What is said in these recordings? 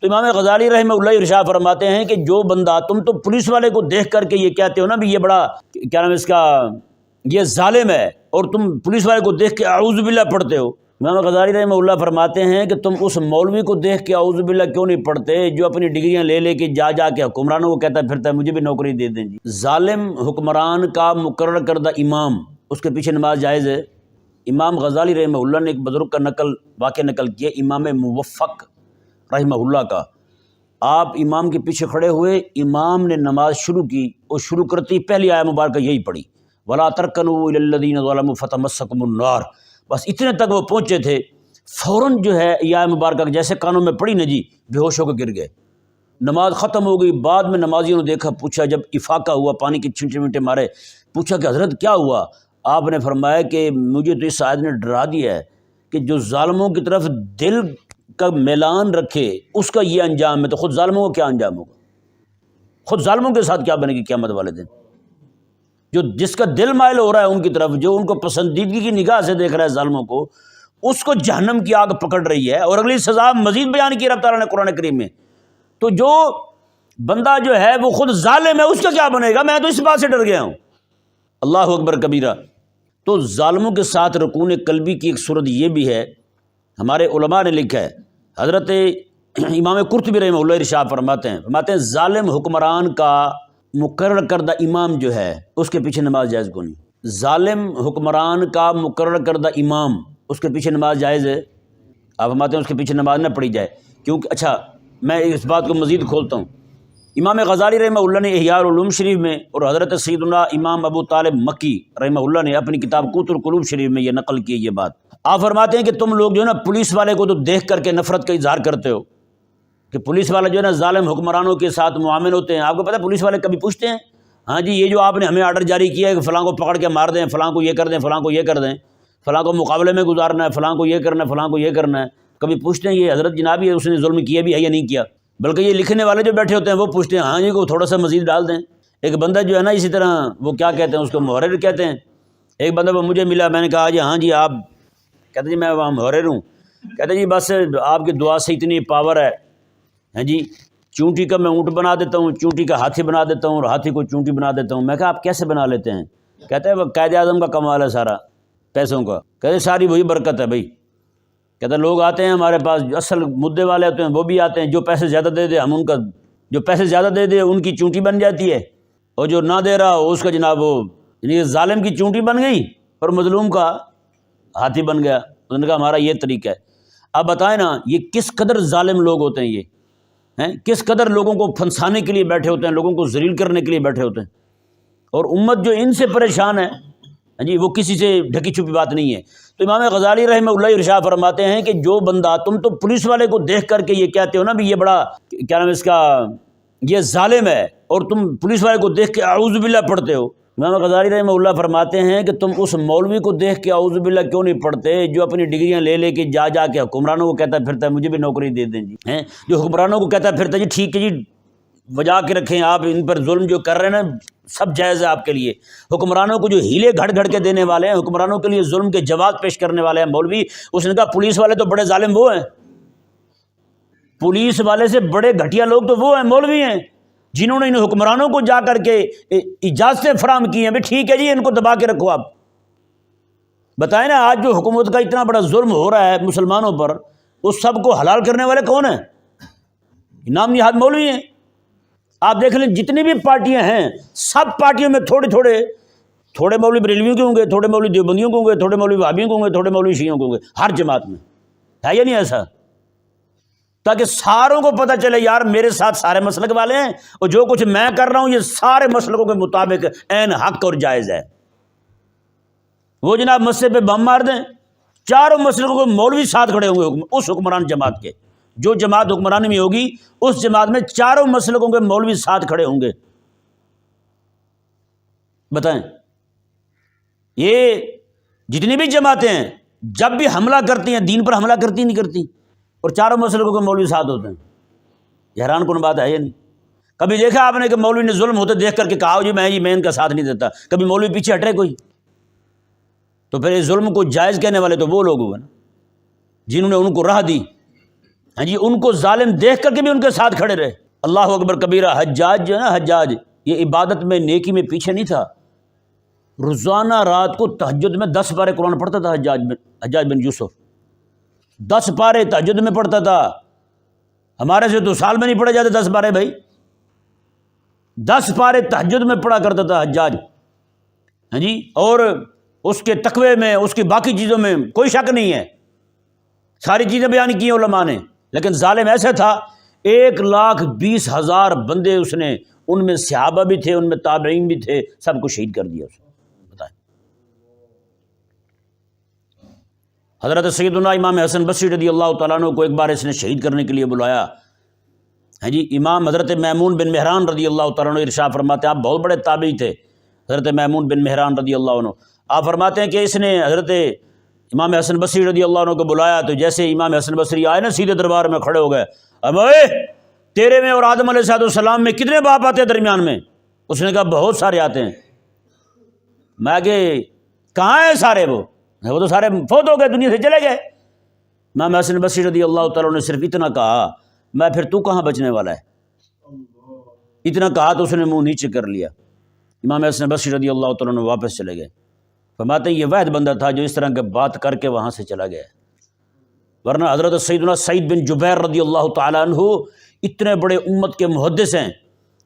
تو امام غزالی رحمہ اللہ ارشاد فرماتے ہیں کہ جو بندہ، تم تو پولیس والے کو دیکھ کر کے یہ کہتے ہو نا بھی یہ بڑا کیا نام اس کا، یہ ظالم ہے، اور تم پولیس والے کو دیکھ کے اعوذ باللہ پڑھتے ہو۔ امام غزالی رحمہ اللہ فرماتے ہیں کہ تم اس مولوی کو دیکھ کے اعوذ باللہ کیوں نہیں پڑھتے جو اپنی ڈگریاں لے لے کے جا کے حکمرانوں کو کہتا پھرتا ہے مجھے بھی نوکری دے دیں جی۔ ظالم حکمران کا مقرر کردہ امام، اس کے پیچھے نماز جائز ہے؟ امام غزالی رحمہ اللہ نے ایک بزرگ کا واقعہ نقل کیا، امام موفق رحمہ اللہ کا۔ آپ امام کے پیچھے کھڑے ہوئے، امام نے نماز شروع کی، اور شروع کرتی پہلی آیت مبارکہ یہی پڑھی، وَلَا تَرْكَنُوا إِلَى الَّذِينَ ظَلَمُوا فَتَمَسَّكُمُ النَّارُ، بس اتنے تک وہ پہنچے تھے، فوراً جو ہے یہ آیت مبارکہ جیسے کانوں میں پڑی نا جی، بے ہوش ہو کے گر گئے۔ نماز ختم ہو گئی، بعد میں نمازیوں نے دیکھا، پوچھا، جب افاقہ ہوا، پانی کے چھینٹے منٹے مارے، پوچھا کہ حضرت کیا ہوا؟ آپ نے فرمایا کہ مجھے تو اس آیت نے ڈرا دیا ہے کہ جو ظالموں کی طرف دل کا میلان رکھے اس کا یہ انجام ہے، تو خود ظالموں کو کیا انجام ہوگا، خود ظالموں کے ساتھ کیا بنے گی قیامت والے دن۔ جو جس کا دل مائل ہو رہا ہے ان کی طرف، جو ان کو پسندیدگی کی نگاہ سے دیکھ رہا ہے ظالموں کو، اس کو جہنم کی آگ پکڑ رہی ہے، اور اگلی سزا مزید بیان کی رب تعالیٰ نے قرآن کریم میں۔ تو جو بندہ جو ہے وہ خود ظالم ہے، اس کا کیا بنے گا؟ میں تو اس بات سے ڈر گیا ہوں۔ اللہ اکبر کبیرہ۔ تو ظالموں کے ساتھ رکون قلبی کی ایک صورت یہ بھی ہے، ہمارے علماء نے لکھا ہے، حضرت امام قرطبی رحمہ اللہ ارشاد فرماتے ہیں ظالم حکمران کا مقرر کردہ امام جو ہے اس کے پیچھے نماز جائز کو نہیں۔ ظالم حکمران کا مقرر کردہ امام، اس کے پیچھے نماز جائز ہے؟ آپ فرماتے ہیں اس کے پیچھے نماز نہ پڑھی جائے، کیونکہ اچھا میں اس بات کو مزید کھولتا ہوں۔ امام غزالی رحمہ اللہ نے احیاء العلوم شریف میں، اور حضرت سیدنا امام ابو طالب مکی رحمہ اللہ نے اپنی کتاب قوت القلوب شریف میں یہ نقل کی یہ بات۔ آپ فرماتے ہیں کہ تم لوگ جو ہے نا پولیس والے کو تو دیکھ کر کے نفرت کا اظہار کرتے ہو کہ پولیس والے جو ہے نا ظالم حکمرانوں کے ساتھ معامل ہوتے ہیں۔ آپ کو پتہ ہے پولیس والے کبھی پوچھتے ہیں ہاں جی یہ جو آپ نے ہمیں آرڈر جاری کیا ہے کہ فلاں کو پکڑ کے مار دیں، فلاں کو یہ کر دیں، فلاں کو یہ کر دیں، فلاں کو مقابلے میں گزارنا ہے، فلاں کو یہ کرنا ہے، فلاں کو یہ کرنا ہے، کبھی پوچھتے ہیں یہ حضرت جناب یہ اس نے ظلم کیا بھی ہے یا نہیں کیا؟ بلکہ یہ لکھنے والے جو بیٹھے ہوتے ہیں وہ پوچھتے ہیں ہاں جی کو تھوڑا سا مزید ڈال دیں۔ ایک بندہ جو ہے نا اسی طرح وہ کیا کہتے ہیں اس کو محرر کہتے ہیں، ایک بندہ وہ مجھے ملا، میں نے کہا جی ہاں جی آپ، کہتے جی میں وہاں محرر ہوں، کہتے جی بس آپ کی دعا سے اتنی پاور ہے ہاں جی چونٹی کا میں اونٹ بنا دیتا ہوں، چونٹی کا ہاتھی بنا دیتا ہوں، اور ہاتھی کو چونٹی بنا دیتا ہوں۔ میں کہا آپ کیسے بنا لیتے ہیں؟ کہتے ہیں وہ قائد اعظم کا کمال ہے سارا پیسوں کا، کہتے ساری وہی برکت ہے بھائی۔ کہتے لوگ آتے ہیں ہمارے پاس جو اصل مدعے والے ہوتے ہیں وہ بھی آتے ہیں، جو پیسے زیادہ دے دے ہم ان کا، جو پیسے زیادہ دے دے ان کی چونٹی بن جاتی ہے، اور جو نہ دے رہا ہو اس کا جناب وہ یعنی ظالم کی چونٹی بن گئی اور مظلوم کا ہاتھی بن گیا۔ انہوں نے کہا ہمارا یہ طریقہ ہے۔ اب بتائیں نا یہ کس قدر ظالم لوگ ہوتے ہیں، یہ ہیں کس قدر لوگوں کو پھنسانے کے لیے بیٹھے ہوتے ہیں، لوگوں کو ذلیل کرنے کے لیے بیٹھے ہوتے ہیں، اور امت جو ان سے پریشان ہے جی وہ کسی سے ڈھکی چھپی بات نہیں ہے۔ تو امام غزالی رحمہ اللہ ارشاد فرماتے ہیں کہ جو بندہ، تم تو پولیس والے کو دیکھ کر کے یہ کہتے ہو نا بھی یہ بڑا کیا نام اس کا، یہ ظالم ہے، اور تم پولیس والے کو دیکھ کے اعوذ باللہ پڑھتے ہو۔ امام غزالی رحمہ اللہ فرماتے ہیں کہ تم اس مولوی کو دیکھ کے اعوذ باللہ کیوں نہیں پڑھتے جو اپنی ڈگریاں لے لے کے جا کے حکمرانوں کو کہتا پھرتا ہے مجھے بھی نوکری دے دیں جی، ہیں جو حکمرانوں کو کہتا پھرتا ہے جی ٹھیک ہے جی بجا کے رکھیں، آپ ان پر ظلم جو کر رہے ہیں نا سب جائز ہے آپ کے لیے۔ حکمرانوں کو جو ہیلے گھڑ گھڑ کے دینے والے ہیں، حکمرانوں کے لیے ظلم کے جواز پیش کرنے والے ہیں مولوی، اس نے کہا پولیس والے تو بڑے ظالم وہ ہیں، پولیس والے سے بڑے گھٹیا لوگ تو وہ ہیں مولوی ہیں جنہوں نے ان حکمرانوں کو جا کر کے اجازتیں فراہم کی ہیں بھی ٹھیک ہے جی ان کو دبا کے رکھو۔ آپ بتائیں نا آج جو حکومت کا اتنا بڑا ظلم ہو رہا ہے مسلمانوں پر، اس سب کو حلال کرنے والے کون ہیں؟ نام نہاد مولوی ہیں۔ آپ دیکھ لیں جتنی بھی پارٹیاں ہیں سب پارٹیوں میں تھوڑے مولوی بریلویوں کے ہوں گے، تھوڑے مولوی دیوبندیوں کے ہوں گے، تھوڑے مولوی وہابیوں کے ہوں گے، تھوڑے مولوی شیعوں کے ہوں گے، ہر جماعت میں ہے یا نہیں ایسا؟ تاکہ ساروں کو پتہ چلے یار میرے ساتھ سارے مسلک والے ہیں، اور جو کچھ میں کر رہا ہوں یہ سارے مسلکوں کے مطابق عین حق اور جائز ہے۔ وہ جناب مسجد پہ بم مار دیں، چاروں مسلکوں کے مولوی ساتھ کھڑے ہوں گے اس حکمران جماعت کے، جو جماعت حکمرانی میں ہوگی اس جماعت میں چاروں مسلکوں کے مولوی ساتھ کھڑے ہوں گے۔ بتائیں یہ جتنی بھی جماعتیں ہیں جب بھی حملہ کرتی ہیں دین پر حملہ کرتی نہیں کرتی، اور چاروں مسلکوں کے مولوی ساتھ ہوتے ہیں۔ یہ حیران کن بات ہے یا نہیں؟ کبھی دیکھا آپ نے کہ مولوی نے ظلم ہوتے دیکھ کر کے کہا جی میں ان کا ساتھ نہیں دیتا؟ کبھی مولوی پیچھے ہٹے کوئی؟ تو پھر اس ظلم کو جائز کہنے والے تو وہ لوگ ہوئے نا جنہوں نے ان کو راہ دی۔ ہاں جی، ان کو ظالم دیکھ کر کے بھی ان کے ساتھ کھڑے رہے۔ اللہ اکبر کبیرہ۔ حجاج جو ہے نا، حجاج یہ عبادت میں نیکی میں پیچھے نہیں تھا، روزانہ رات کو تہجد میں 10 پارے قرآن پڑھتا تھا حجاج بن یوسف، 10 پارے تہجد میں پڑھتا تھا۔ ہمارے سے تو سال میں نہیں پڑھے جاتے 10 پارے بھائی، 10 پارے تہجد میں پڑھا کرتا تھا حجاج، ہاں جی۔ اور اس کے تقوی میں، اس کی باقی چیزوں میں کوئی شک نہیں ہے، ساری چیزیں بیان کی ہیں علماء نے۔ لیکن ظالم ایسا تھا، 1,20,000 بندے اس نے، ان میں صحابہ بھی تھے، ان میں تابعین بھی تھے، سب کو شہید کر دیا اس نے۔ بتائیں، حضرت سیدنا امام حسن بصری رضی اللہ تعالیٰ عنہ کو ایک بار اس نے شہید کرنے کے لیے بلایا، ہاں جی۔ امام حضرت میمون بن مہران رضی اللہ تعالیٰ عنہ ارشاد فرماتے ہیں، آپ بہت بڑے تابعی تھے حضرت میمون بن مہران رضی اللہ عنہ، آپ فرماتے ہیں کہ اس نے حضرت امام حسن بصری رضی اللہ عنہ کو بلایا تو جیسے امام حسن بصری آئے نا، سیدھے دربار میں کھڑے ہو گئے، اب تیرے میں اور آدم علیہ السلام میں کتنے باپ آتے ہیں درمیان میں؟ اس نے کہا بہت سارے آتے ہیں۔ میں کہ کہاں ہیں سارے؟ وہ تو سارے فوت ہو گئے، دنیا سے چلے گئے۔ امام حسن بصری رضی اللہ تعالیٰ نے صرف اتنا کہا، میں پھر تو کہاں بچنے والا ہے؟ اتنا کہا تو اس نے منہ نیچے کر لیا۔ امام حسن بصری رضی اللہ تعالیٰ نے واپس چلے گئے۔ فرماتے ہیں یہ واحد بندہ تھا جو اس طرح کی بات کر کے وہاں سے چلا گیا، ورنہ حضرت سیدنا سعید بن جبیر رضی اللہ تعالیٰ عنہ اتنے بڑے امت کے محدث ہیں،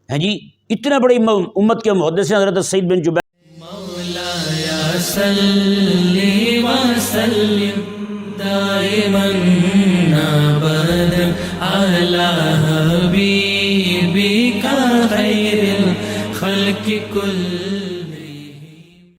ہیں جی، اتنے بڑے امت کے محدث ہیں حضرت سعید بن جبیر۔ مولایا صلی وسلم دائما ابدا علی حبیبک خیر الخلق کل